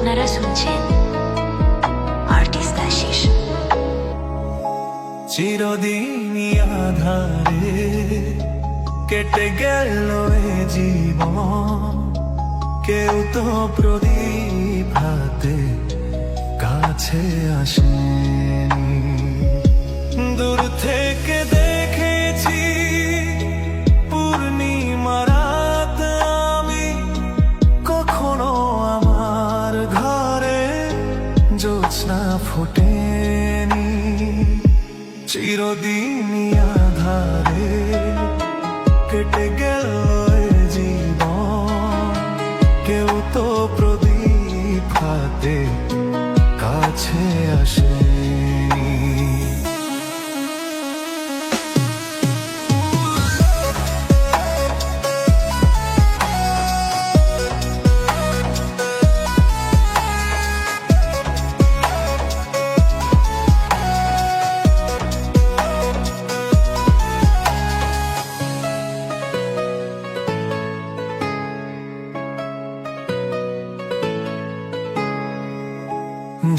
আপনারা শুনছেন আর্টিস্ট আশিস। চিরদিনই আধারে কেটে গেল এ জীবন, কেউ তো প্রদীপ হাতে কাছে আসেনি। দূর থেকে দেখেছি পূর্ণিমা রাত আমি, কখনো আমার ঘরে জ্যোৎস্না ফোটেনি। চিরদিনই আধারে কেটে গেল এ জীবন, কেউ তো প্রদীপ হাতে কাছে আসেনি।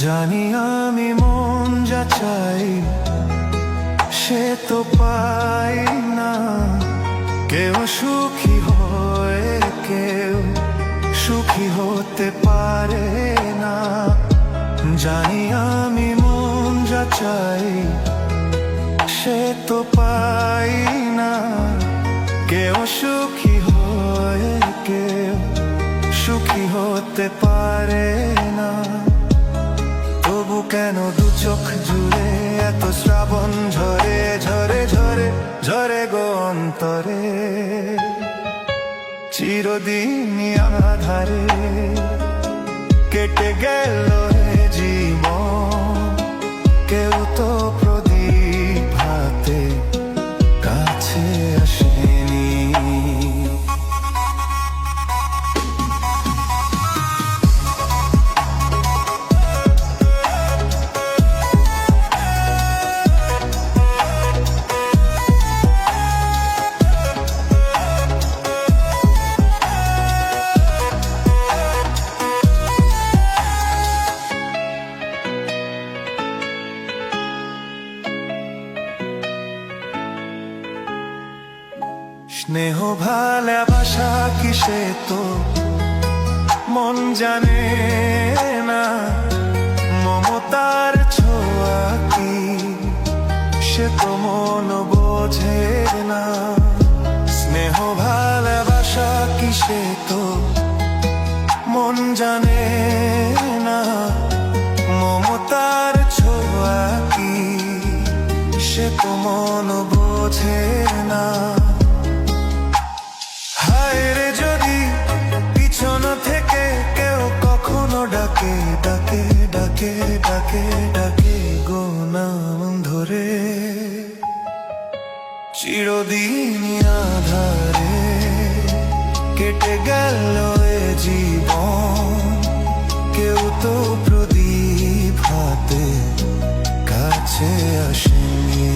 জানি আমি মন যা চাই সে তো পাই না, কেউ সুখী হয় কেউ সুখী হতে পারে না। জানি আমি মন যা চাই সে তো পাই না, কেউ সুখী হয় কেউ সুখী হতে পারে না। তবু কেন দু চোখ জুড়ে এত শ্রাবণ ঝরে ঝরে ঝরে ঝরে গো অন্তরে। চিরদিনই আধারে কেটে গেল এ জীবন, কেউ তো প্রদীপ হাতে কাছে আসেনি। স্নেহ ভালোবাসা কিসে তো মন জানে না, মমতার ছোঁয়া কি সে তো মন বোঝে না। স্নেহ ভালোবাসা কিসে তো মন জানে না, মমতার ছোঁয়া কি সে তো মন বোঝে না। হায়রে যদি পিছন থেকে কেউ কখনো ডাকে ডাকে ডাকে ডাকে ডাকে গো নাম ধরে। চিরদিনই আধারে কেটে গেল এ জীবন, কেউ তো প্রদীপ হাতে কাছে আসেনি।